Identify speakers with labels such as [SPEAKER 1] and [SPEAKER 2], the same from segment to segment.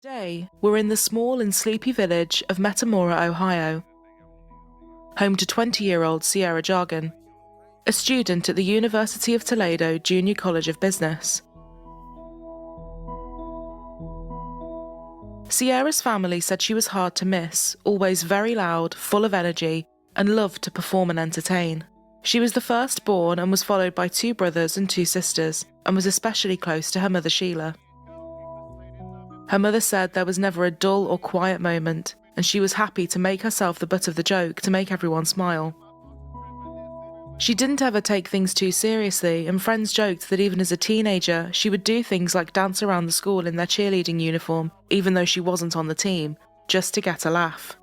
[SPEAKER 1] Today, we're in the small and sleepy village of Metamora, Ohio, home to 20-year-old Sierah Joughin, a student at the University of Toledo Junior College of Business. Sierah's family said she was hard to miss, always very loud, full of energy, and loved to perform and entertain. She was the firstborn and was followed by 2 brothers and 2 sisters, and was especially close to her mother Sheila. Her mother said there was never a dull or quiet moment, and she was happy to make herself the butt of the joke to make everyone smile. She didn't ever take things too seriously, and friends joked that even as a teenager, she would do things like dance around the school in their cheerleading uniform, even though she wasn't on the team, just to get a laugh.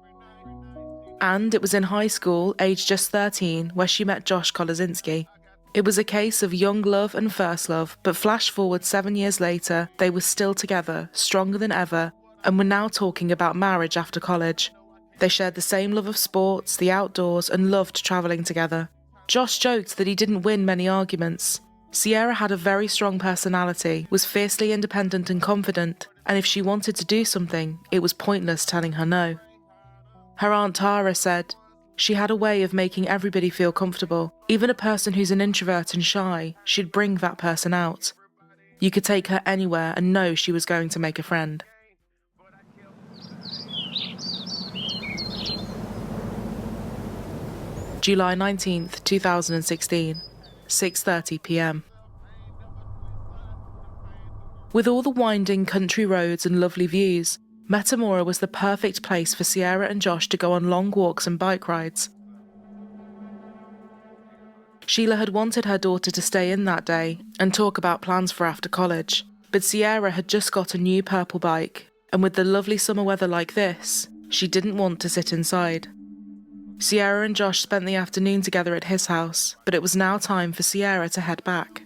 [SPEAKER 1] And it was in high school, aged just 13, where she met Josh Kolosinski. It was a case of young love and first love, but flash forward 7 years later, they were still together, stronger than ever, and were now talking about marriage after college. They shared the same love of sports, the outdoors, and loved travelling together. Josh joked that he didn't win many arguments. Sierah had a very strong personality, was fiercely independent and confident, and if she wanted to do something, it was pointless telling her no. Her Aunt Tara said, "She had a way of making everybody feel comfortable. Even a person who's an introvert and shy, she'd bring that person out. You could take her anywhere and know she was going to make a friend." July 19th, 2016, 6:30 p.m. With all the winding country roads and lovely views, Metamora was the perfect place for Sierah and Josh to go on long walks and bike rides. Sheila had wanted her daughter to stay in that day and talk about plans for after college, but Sierah had just got a new purple bike, and with the lovely summer weather like this, she didn't want to sit inside. Sierah and Josh spent the afternoon together at his house, but it was now time for Sierah to head back.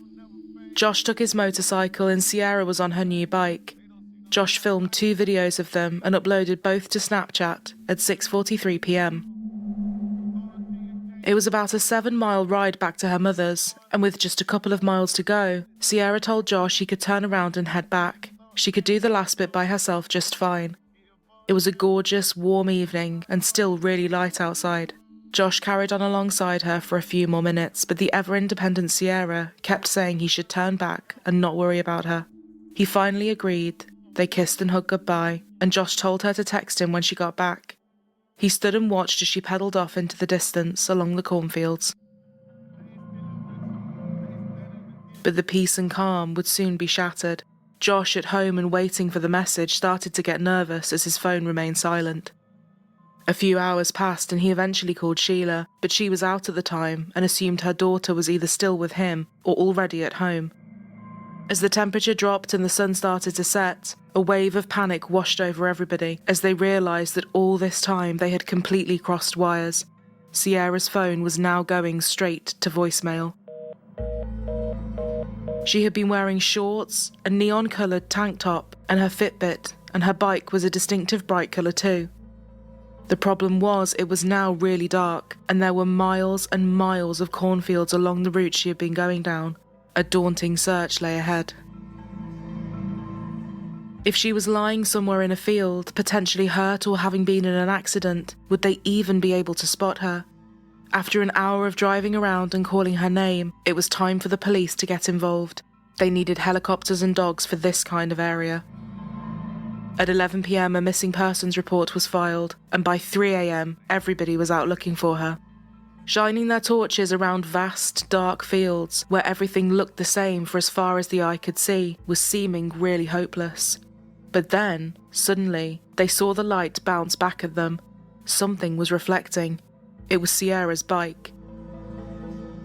[SPEAKER 1] Josh took his motorcycle and Sierah was on her new bike. Josh filmed 2 videos of them and uploaded both to Snapchat at 6:43 p.m. It was about a 7-mile ride back to her mother's, and with just a couple of miles to go, Sierah told Josh he could turn around and head back. She could do the last bit by herself just fine. It was a gorgeous, warm evening and still really light outside. Josh carried on alongside her for a few more minutes, but the ever-independent Sierah kept saying he should turn back and not worry about her. He finally agreed. They kissed and hugged goodbye, and Josh told her to text him when she got back. He stood and watched as she pedalled off into the distance along the cornfields. But the peace and calm would soon be shattered. Josh, at home and waiting for the message, started to get nervous as his phone remained silent. A few hours passed and he eventually called Sheila, but she was out at the time and assumed her daughter was either still with him or already at home. As the temperature dropped and the sun started to set, a wave of panic washed over everybody as they realised that all this time they had completely crossed wires. Sierah's phone was now going straight to voicemail. She had been wearing shorts, a neon-coloured tank top, and her Fitbit, and her bike was a distinctive bright colour too. The problem was it was now really dark, and there were miles and miles of cornfields along the route she had been going down. A daunting search lay ahead. If she was lying somewhere in a field, potentially hurt or having been in an accident, would they even be able to spot her? After an hour of driving around and calling her name, it was time for the police to get involved. They needed helicopters and dogs for this kind of area. At 11 p.m, a missing persons report was filed, and by 3 a.m, everybody was out looking for her. Shining their torches around vast, dark fields, where everything looked the same for as far as the eye could see, was seeming really hopeless. But then, suddenly, they saw the light bounce back at them. Something was reflecting. It was Sierah's bike.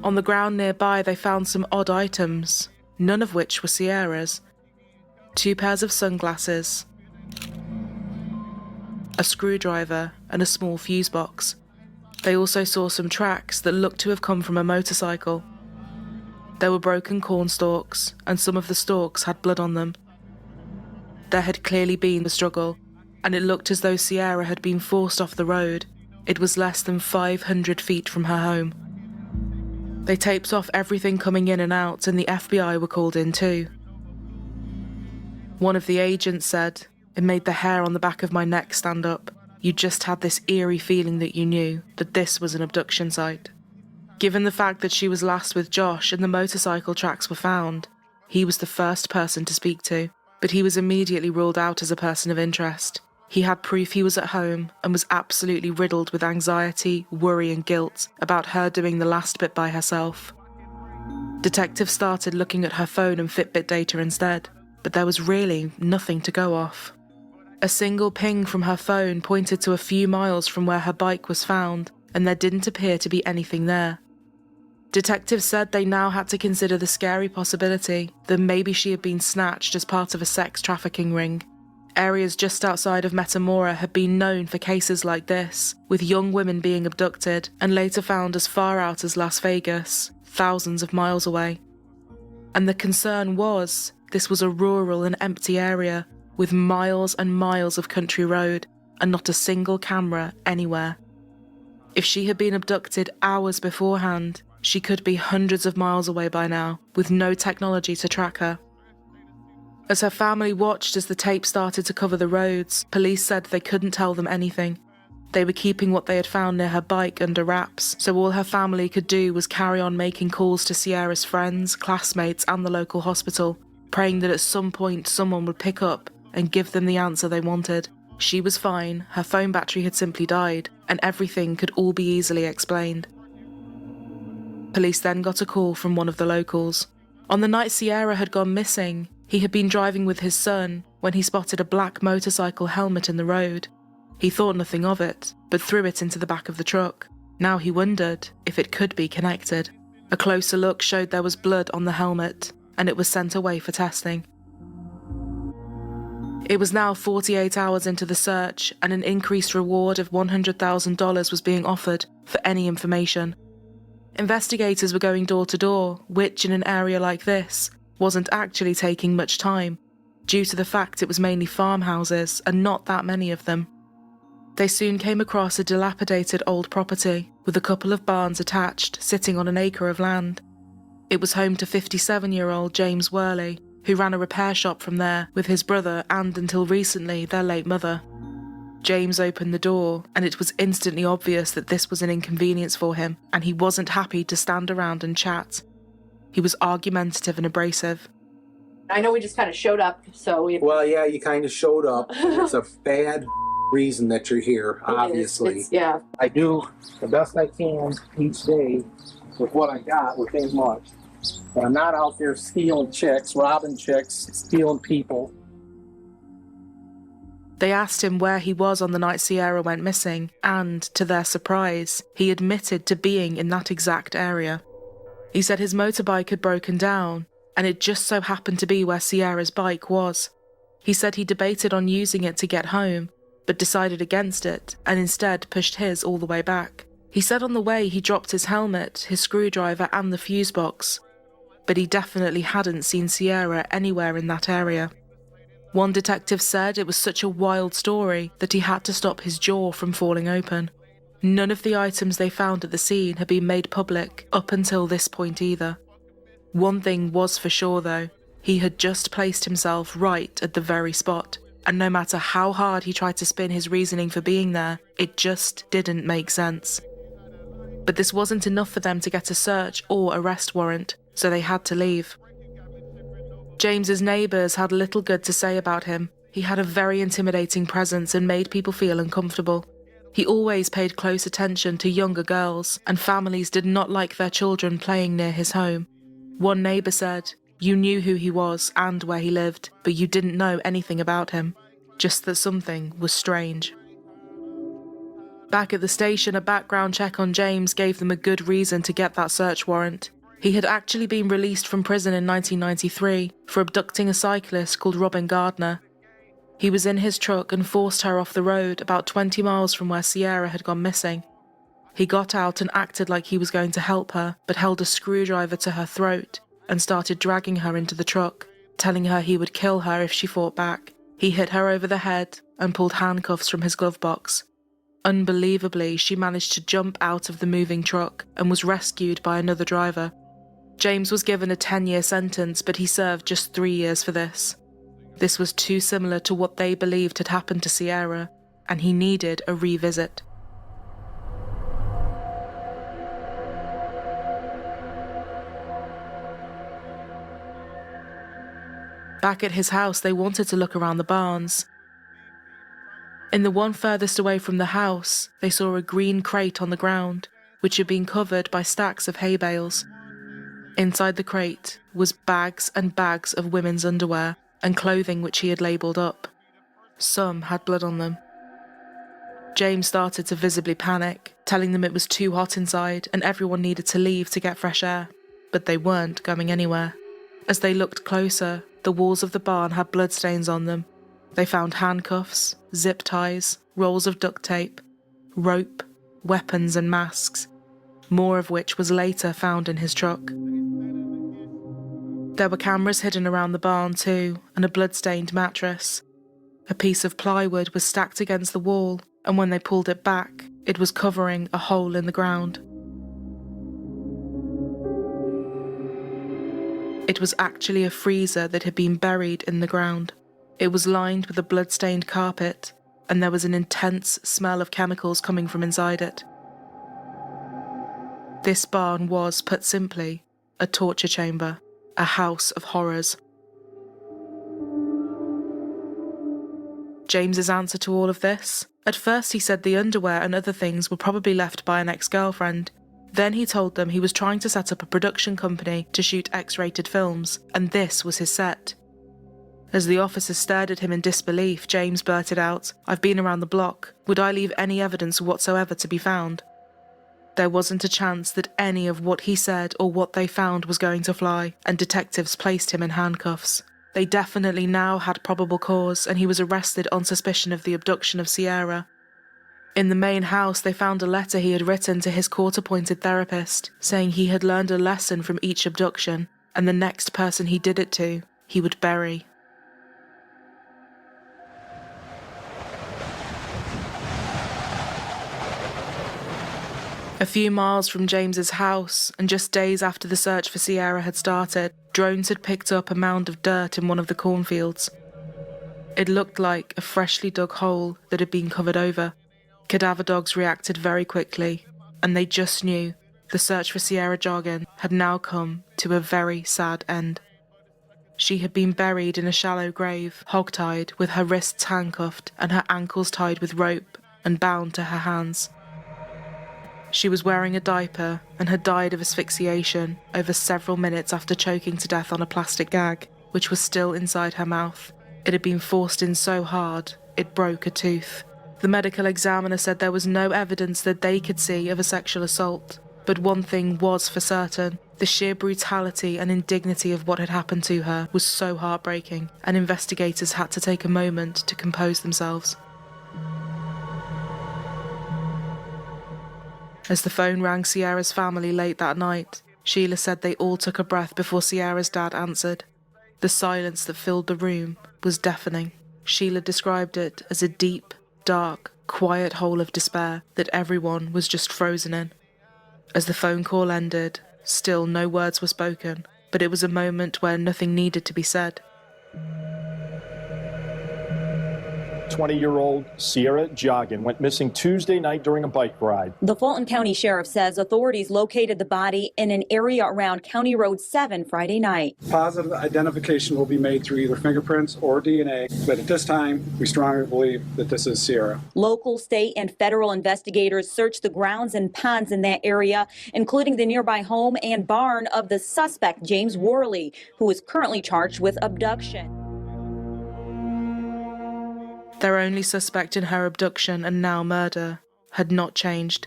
[SPEAKER 1] On the ground nearby, they found some odd items, none of which were Sierah's. 2 pairs of sunglasses, a screwdriver, and a small fuse box. They also saw some tracks that looked to have come from a motorcycle. There were broken corn stalks, and some of the stalks had blood on them. There had clearly been a struggle, and it looked as though Sierah had been forced off the road. It was less than 500 feet from her home. They taped off everything coming in and out, and the FBI were called in too. One of the agents said, It made the hair on the back of my neck stand up. You just had this eerie feeling that you knew that this was an abduction site. Given the fact that she was last with Josh and the motorcycle tracks were found, he was the first person to speak to, but he was immediately ruled out as a person of interest. He had proof he was at home and was absolutely riddled with anxiety, worry and guilt about her doing the last bit by herself. Detectives started looking at her phone and Fitbit data instead, but there was really nothing to go off. A single ping from her phone pointed to a few miles from where her bike was found, and there didn't appear to be anything there. Detectives said they now had to consider the scary possibility that maybe she had been snatched as part of a sex trafficking ring. Areas just outside of Metamora had been known for cases like this, with young women being abducted and later found as far out as Las Vegas, thousands of miles away. And the concern was, this was a rural and empty area, with miles and miles of country road, and not a single camera anywhere. If she had been abducted hours beforehand, she could be hundreds of miles away by now, with no technology to track her. As her family watched as the tape started to cover the roads, police said they couldn't tell them anything. They were keeping what they had found near her bike under wraps, so all her family could do was carry on making calls to Sierra's friends, classmates and the local hospital, praying that at some point someone would pick up and give them the answer they wanted. She was fine, her phone battery had simply died, and everything could all be easily explained. Police then got a call from one of the locals. On the night Sierra had gone missing, he had been driving with his son when he spotted a black motorcycle helmet in the road. He thought nothing of it, but threw it into the back of the truck. Now he wondered if it could be connected. A closer look showed there was blood on the helmet, and it was sent away for testing. It was now 48 hours into the search, and an increased reward of $100,000 was being offered for any information. Investigators were going door to door, which in an area like this wasn't actually taking much time, due to the fact it was mainly farmhouses and not that many of them. They soon came across a dilapidated old property with a couple of barns attached, sitting on an acre of land. It was home to 57-year-old James Worley, who ran a repair shop from there with his brother and, until recently, their late mother. James opened the door, and it was instantly obvious that this was an inconvenience for him, and he wasn't happy to stand around and chat. He was argumentative and abrasive.
[SPEAKER 2] I know we just kind of showed up, so we...
[SPEAKER 3] Well, yeah, you kind of showed up. It's a bad reason that you're here, obviously.
[SPEAKER 2] Yeah.
[SPEAKER 3] I do the best I can each day with what I got, which ain't much. But I'm not out there stealing chicks, robbing chicks, stealing people.
[SPEAKER 1] They asked him where he was on the night Sierra went missing, and, to their surprise, he admitted to being in that exact area. He said his motorbike had broken down, and it just so happened to be where Sierra's bike was. He said he debated on using it to get home, but decided against it, and instead pushed his all the way back. He said on the way he dropped his helmet, his screwdriver and the fuse box, but he definitely hadn't seen Sierra anywhere in that area. One detective said it was such a wild story that he had to stop his jaw from falling open. None of the items they found at the scene had been made public up until this point either. One thing was for sure though, he had just placed himself right at the very spot, and no matter how hard he tried to spin his reasoning for being there, it just didn't make sense. But this wasn't enough for them to get a search or arrest warrant, so they had to leave. James's neighbours had little good to say about him. He had a very intimidating presence and made people feel uncomfortable. He always paid close attention to younger girls, and families did not like their children playing near his home. One neighbour said, "You knew who he was and where he lived, but you didn't know anything about him, just that something was strange." Back at the station, a background check on James gave them a good reason to get that search warrant. He had actually been released from prison in 1993 for abducting a cyclist called Robin Gardner. He was in his truck and forced her off the road about 20 miles from where Sierra had gone missing. He got out and acted like he was going to help her, but held a screwdriver to her throat and started dragging her into the truck, telling her he would kill her if she fought back. He hit her over the head and pulled handcuffs from his glove box. Unbelievably, she managed to jump out of the moving truck and was rescued by another driver. James was given a 10-year sentence, but he served just 3 years for this. This was too similar to what they believed had happened to Sierah, and he needed a revisit. Back at his house, they wanted to look around the barns. In the one furthest away from the house, they saw a green crate on the ground, which had been covered by stacks of hay bales. Inside the crate was bags and bags of women's underwear and clothing which he had labelled up. Some had blood on them. James started to visibly panic, telling them it was too hot inside and everyone needed to leave to get fresh air, but they weren't going anywhere. As they looked closer, the walls of the barn had bloodstains on them. They found handcuffs, zip ties, rolls of duct tape, rope, weapons and masks, more of which was later found in his truck. There were cameras hidden around the barn too, and a blood-stained mattress. A piece of plywood was stacked against the wall, and when they pulled it back, it was covering a hole in the ground. It was actually a freezer that had been buried in the ground. It was lined with a blood-stained carpet, and there was an intense smell of chemicals coming from inside it. This barn was, put simply, a torture chamber, a house of horrors. James's answer to all of this? At first he said the underwear and other things were probably left by an ex-girlfriend. Then he told them he was trying to set up a production company to shoot X-rated films, and this was his set. As the officers stared at him in disbelief, James blurted out, "I've been around the block. Would I leave any evidence whatsoever to be found?" There wasn't a chance that any of what he said or what they found was going to fly, and detectives placed him in handcuffs. They definitely now had probable cause, and he was arrested on suspicion of the abduction of Sierah. In the main house, they found a letter he had written to his court-appointed therapist, saying he had learned a lesson from each abduction, and the next person he did it to, he would bury. A few miles from James's house, and just days after the search for Sierah had started, drones had picked up a mound of dirt in one of the cornfields. It looked like a freshly dug hole that had been covered over. Cadaver dogs reacted very quickly, and they just knew the search for Sierah Joughin had now come to a very sad end. She had been buried in a shallow grave, hogtied, with her wrists handcuffed and her ankles tied with rope and bound to her hands. She was wearing a diaper and had died of asphyxiation over several minutes after choking to death on a plastic gag, which was still inside her mouth. It had been forced in so hard, it broke a tooth. The medical examiner said there was no evidence that they could see of a sexual assault, but one thing was for certain. The sheer brutality and indignity of what had happened to her was so heartbreaking, and investigators had to take a moment to compose themselves. As the phone rang Sierra's family late that night, Sheila said they all took a breath before Sierra's dad answered. The silence that filled the room was deafening. Sheila described it as a deep, dark, quiet hole of despair that everyone was just frozen in. As the phone call ended, still no words were spoken, but it was a moment where nothing needed to be said.
[SPEAKER 4] 20-year-old Sierah Joughin went missing Tuesday night during a bike ride.
[SPEAKER 5] The Fulton County Sheriff says authorities located the body in an area around County Road 7 Friday night.
[SPEAKER 6] Positive identification will be made through either fingerprints or DNA, but at this time, we strongly believe that this is Sierah.
[SPEAKER 5] Local, state, and federal investigators searched the grounds and ponds in that area, including the nearby home and barn of the suspect, James Worley, who is currently charged with abduction.
[SPEAKER 1] Their only suspect in her abduction and now murder had not changed.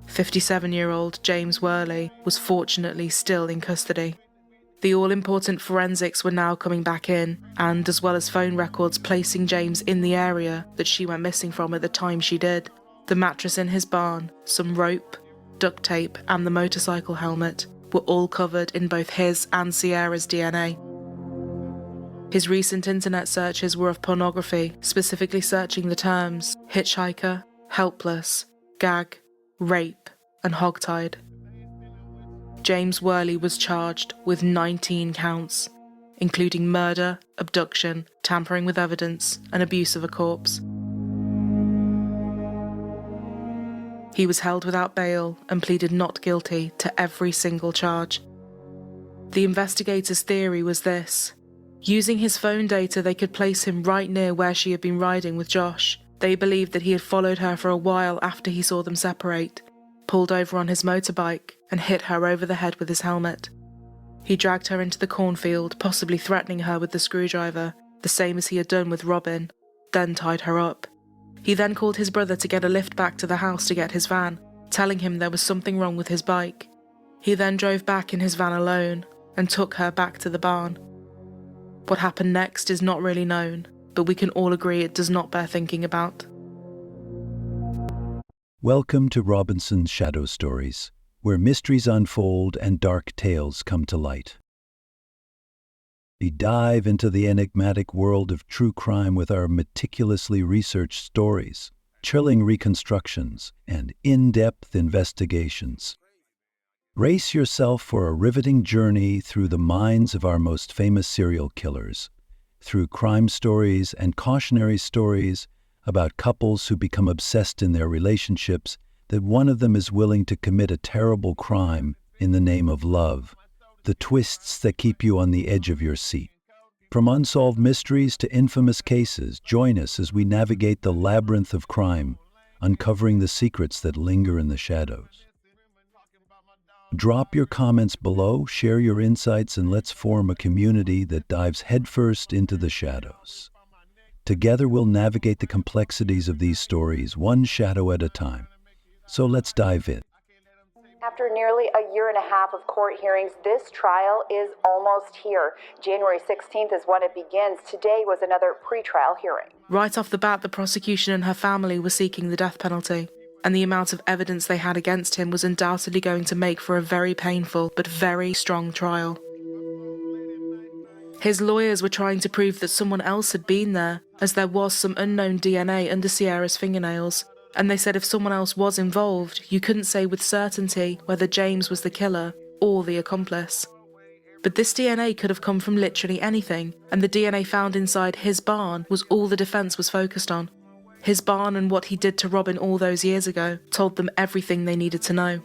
[SPEAKER 1] 57-year-old James Worley was fortunately still in custody. The all-important forensics were now coming back in, and as well as phone records placing James in the area that she went missing from at the time she did, the mattress in his barn, some rope, duct tape, and the motorcycle helmet were all covered in both his and Sierra's DNA. His recent internet searches were of pornography, specifically searching the terms hitchhiker, helpless, gag, rape, and hogtied. James Worley was charged with 19 counts. including murder, abduction, tampering with evidence, and abuse of a corpse. He was held without bail and pleaded not guilty to every single charge. The investigators' theory was this. Using his phone data, they could place him right near where she had been riding with Josh. They believed that he had followed her for a while after he saw them separate, pulled over on his motorbike, and hit her over the head with his helmet. He dragged her into the cornfield, possibly threatening her with the screwdriver, the same as he had done with Robin, then tied her up. He then called his brother to get a lift back to the house to get his van, telling him there was something wrong with his bike. He then drove back in his van alone and took her back to the barn. What happened next is not really known, but we can all agree it does not bear thinking about.
[SPEAKER 7] Welcome to Robinson's Shadow Stories, where mysteries unfold and dark tales come to light. We dive into the enigmatic world of true crime with our meticulously researched stories, chilling reconstructions, and in-depth investigations. Brace yourself for a riveting journey through the minds of our most famous serial killers, through crime stories and cautionary stories about couples who become obsessed in their relationships that one of them is willing to commit a terrible crime in the name of love, the twists that keep you on the edge of your seat. From unsolved mysteries to infamous cases, join us as we navigate the labyrinth of crime, uncovering the secrets that linger in the shadows. Drop your comments below, share your insights, and let's form a community that dives headfirst into the shadows. Together we'll navigate the complexities of these stories, one shadow at a time. So let's dive in.
[SPEAKER 8] After nearly a year and a half of court hearings, this trial is almost here. January 16th is when it begins. Today was another pretrial hearing.
[SPEAKER 1] Right off the bat, the prosecution and her family were seeking the death penalty, and the amount of evidence they had against him was undoubtedly going to make for a very painful but very strong trial. His lawyers were trying to prove that someone else had been there, as there was some unknown DNA under Sierra's fingernails, and they said if someone else was involved, you couldn't say with certainty whether James was the killer or the accomplice. But this DNA could have come from literally anything, and the DNA found inside his barn was all the defence was focused on. His barn and what he did to Robin all those years ago told them everything they needed to know.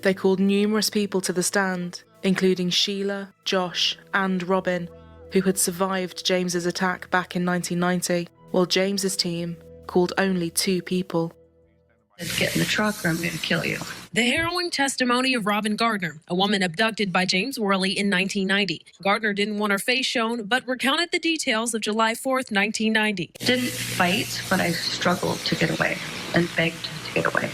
[SPEAKER 1] They called numerous people to the stand, including Sheila, Josh, and Robin, who had survived James's attack back in 1990, while James's team called only 2 people.
[SPEAKER 9] Get in the truck or I'm going to kill you.
[SPEAKER 10] The harrowing testimony of Robin Gardner, a woman abducted by James Worley in 1990. Gardner didn't want her face shown, but recounted the details of July 4th, 1990.
[SPEAKER 9] Didn't fight, but I struggled to get away and begged to get away.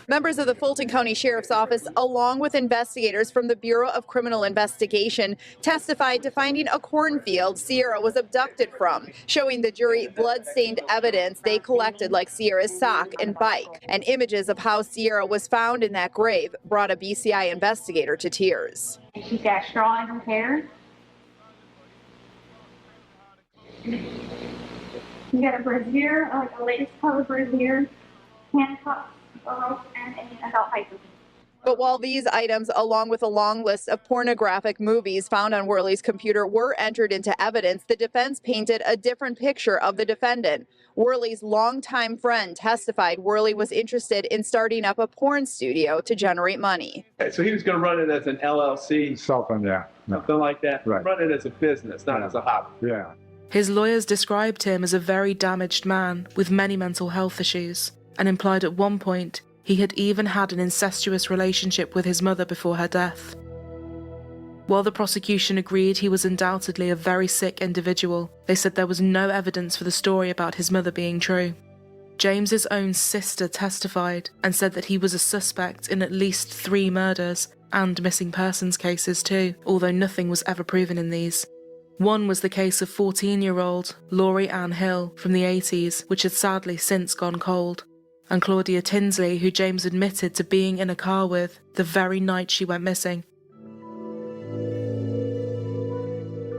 [SPEAKER 8] Members of the Fulton County Sheriff's Office, along with investigators from the Bureau of Criminal Investigation, testified to finding a cornfield Sierra was abducted from, showing the jury blood-stained evidence they collected like Sierra's sock and bike, and images of how Sierra was found in that grave brought a BCI investigator to tears.
[SPEAKER 11] She's got straw in her hair. You got a brassiere, like a lace colored brassiere, handcuffs, and an adult diaper.
[SPEAKER 8] But while these items, along with a long list of pornographic movies found on Worley's computer, were entered into evidence, the defense painted a different picture of the defendant. Worley's longtime friend testified Worley was interested in starting up a porn studio to generate money.
[SPEAKER 12] So he was going to run it as an LLC?
[SPEAKER 6] Something, yeah.
[SPEAKER 12] Something like that?
[SPEAKER 6] Right.
[SPEAKER 12] Run it as a business, not as a hobby.
[SPEAKER 6] Yeah.
[SPEAKER 1] His lawyers described him as a very damaged man with many mental health issues, and implied at one point he had even had an incestuous relationship with his mother before her death. While the prosecution agreed he was undoubtedly a very sick individual, they said there was no evidence for the story about his mother being true. James's own sister testified and said that he was a suspect in at least 3 murders and missing persons cases too, although nothing was ever proven in these. One was the case of 14-year-old Laurie Ann Hill from the 80s, which had sadly since gone cold, and Claudia Tinsley, who James admitted to being in a car with the very night she went missing.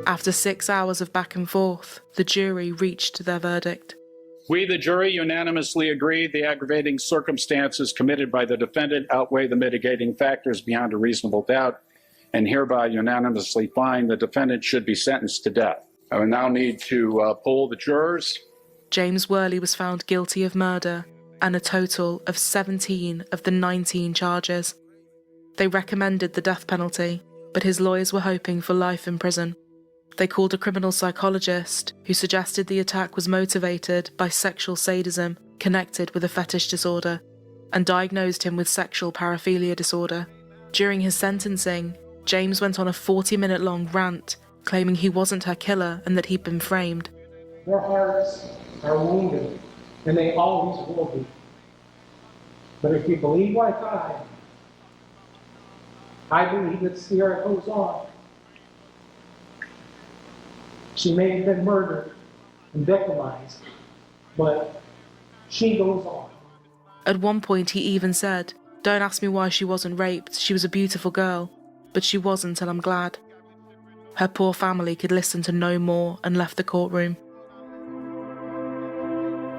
[SPEAKER 1] After 6 hours of back and forth, the jury reached their verdict.
[SPEAKER 13] We, the jury, unanimously agreed the aggravating circumstances committed by the defendant outweigh the mitigating factors beyond a reasonable doubt, and hereby unanimously find the defendant should be sentenced to death. I will now need to poll the jurors.
[SPEAKER 1] James Worley was found guilty of murder and a total of 17 of the 19 charges. They recommended the death penalty, but his lawyers were hoping for life in prison. They called a criminal psychologist who suggested the attack was motivated by sexual sadism connected with a fetish disorder, and diagnosed him with sexual paraphilia disorder. During his sentencing, James went on a 40-minute long rant claiming he wasn't her killer and that he'd been framed.
[SPEAKER 3] Their hearts are wounded, and they always will be. But if you believe like I believe that Sierah goes on. She may have been murdered and victimized, but she goes on.
[SPEAKER 1] At one point he even said, "Don't ask me why she wasn't raped, she was a beautiful girl, but she wasn't and I'm glad." Her poor family could listen to no more and left the courtroom.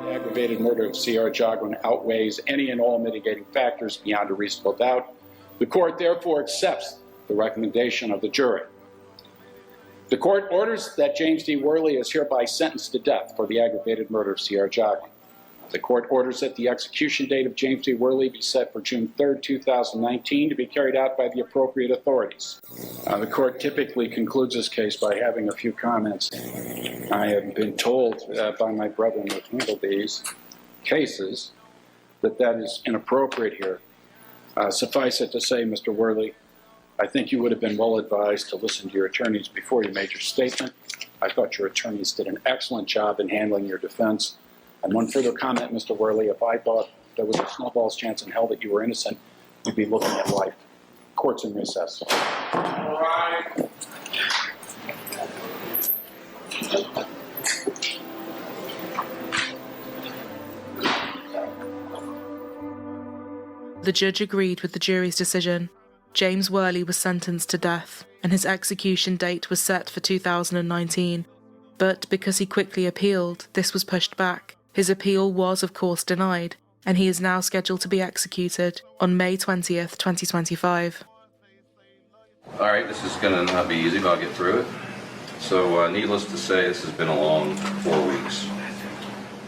[SPEAKER 13] The aggravated murder of Sierah Joughin outweighs any and all mitigating factors beyond a reasonable doubt. The court therefore accepts the recommendation of the jury. The court orders that James D. Worley is hereby sentenced to death for the aggravated murder of Sierah Joughin. The court orders that the execution date of James D. Worley be set for June 3rd, 2019 to be carried out by the appropriate authorities. The court typically concludes this case by having a few comments. I have been told by my brethren who handled these cases that is inappropriate here. Suffice it to say, Mr. Worley, I think you would have been well advised to listen to your attorneys before you made your statement. I thought your attorneys did an excellent job in handling your defense. And one further comment, Mr. Worley, if I thought there was a snowball's chance in hell that you were innocent, you'd be looking at life. Court's in recess. All right.
[SPEAKER 1] The judge agreed with the jury's decision. James Worley was sentenced to death, and his execution date was set for 2019. But because he quickly appealed, this was pushed back. His appeal was, of course, denied, and he is now scheduled to be executed on May 20th, 2025.
[SPEAKER 14] All right, this is going to not be easy, but I'll get through it. So, needless to say, this has been a long 4 weeks.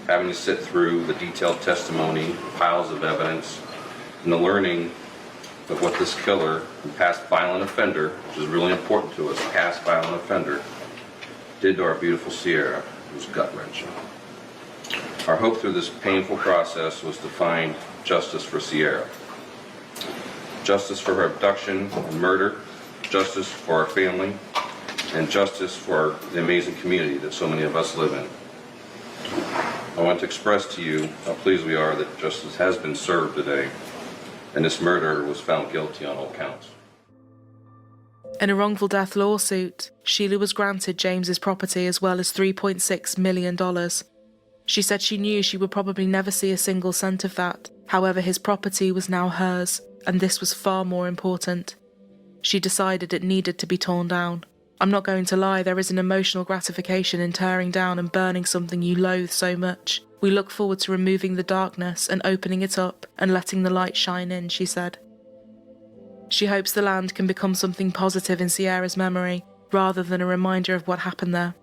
[SPEAKER 14] Having to sit through the detailed testimony, piles of evidence, and the learning of what this killer and past violent offender, which is really important to us, past violent offender, did to our beautiful Sierra, was gut-wrenching. Our hope through this painful process was to find justice for Sierra. Justice for her abduction and murder, justice for our family, and justice for the amazing community that so many of us live in. I want to express to you how pleased we are that justice has been served today, and this murderer was found guilty on all counts.
[SPEAKER 1] In a wrongful death lawsuit, Sheila was granted James's property as well as $3.6 million. She said she knew she would probably never see a single cent of that. However, his property was now hers, and this was far more important. She decided it needed to be torn down. I'm not going to lie, there is an emotional gratification in tearing down and burning something you loathe so much. We look forward to removing the darkness and opening it up and letting the light shine in, she said. She hopes the land can become something positive in Sierra's memory, rather than a reminder of what happened there.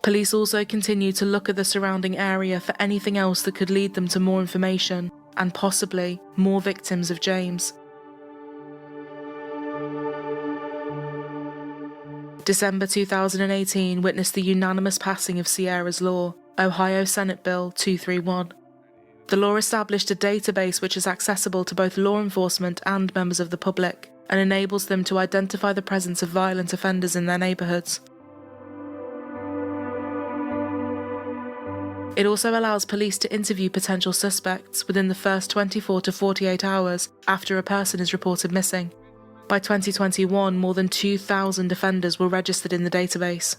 [SPEAKER 1] Police also continue to look at the surrounding area for anything else that could lead them to more information, and possibly more victims of James. December 2018 witnessed the unanimous passing of Sierra's Law, Ohio Senate Bill 231. The law established a database which is accessible to both law enforcement and members of the public, and enables them to identify the presence of violent offenders in their neighbourhoods. It also allows police to interview potential suspects within the first 24 to 48 hours after a person is reported missing. By 2021, more than 2,000 offenders were registered in the database.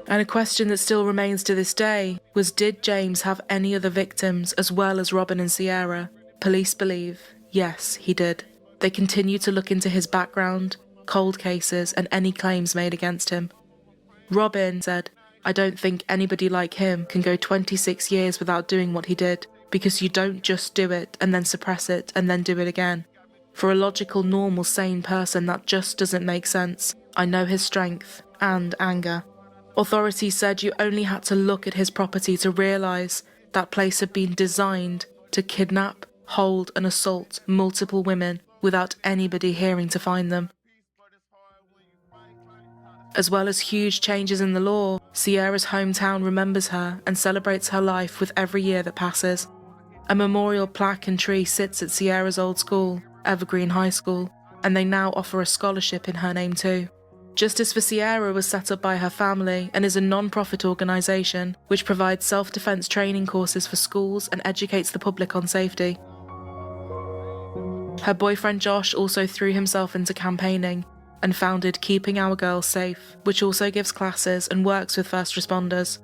[SPEAKER 1] And a question that still remains to this day was, did James have any other victims as well as Robin and Sierra? Police believe, yes, he did. They continue to look into his background, cold cases, and any claims made against him. Robin said, "I don't think anybody like him can go 26 years without doing what he did. because you don't just do it and then suppress it and then do it again. For a logical, normal, sane person, that just doesn't make sense. I know his strength and anger. Authorities said you only had to look at his property to realise that place had been designed to kidnap, hold and assault multiple women without anybody hearing to find them. As well as huge changes in the law, Sierah's hometown remembers her and celebrates her life with every year that passes. A memorial plaque and tree sits at Sierah's old school, Evergreen High School, and they now offer a scholarship in her name too. Justice for Sierah was set up by her family and is a non-profit organisation which provides self-defence training courses for schools and educates the public on safety. Her boyfriend Josh also threw himself into campaigning and founded Keeping Our Girls Safe, which also gives classes and works with first responders.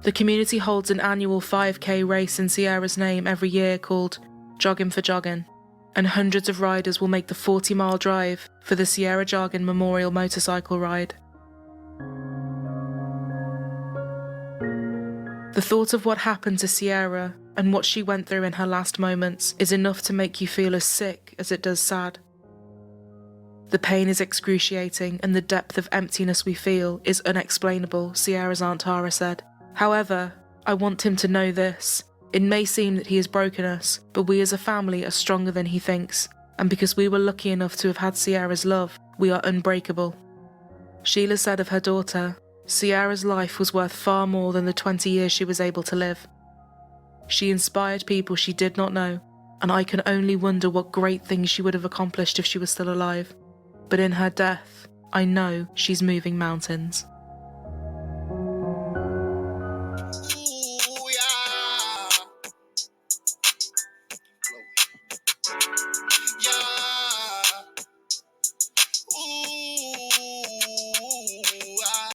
[SPEAKER 1] The community holds an annual 5K race in Sierah's name every year called Joughin for Joughin, and hundreds of riders will make the 40-mile drive for the Sierah Joughin Memorial Motorcycle Ride. The thought of what happened to Sierah and what she went through in her last moments is enough to make you feel as sick as it does sad. The pain is excruciating and the depth of emptiness we feel is unexplainable, Sierah's Aunt Tara said. However, I want him to know this. It may seem that he has broken us, but we as a family are stronger than he thinks, and because we were lucky enough to have had Sierah's love, we are unbreakable. Sheila said of her daughter, Sierah's life was worth far more than the 20 years she was able to live. She inspired people she did not know, and I can only wonder what great things she would have accomplished if she was still alive. But in her death, I know she's moving mountains.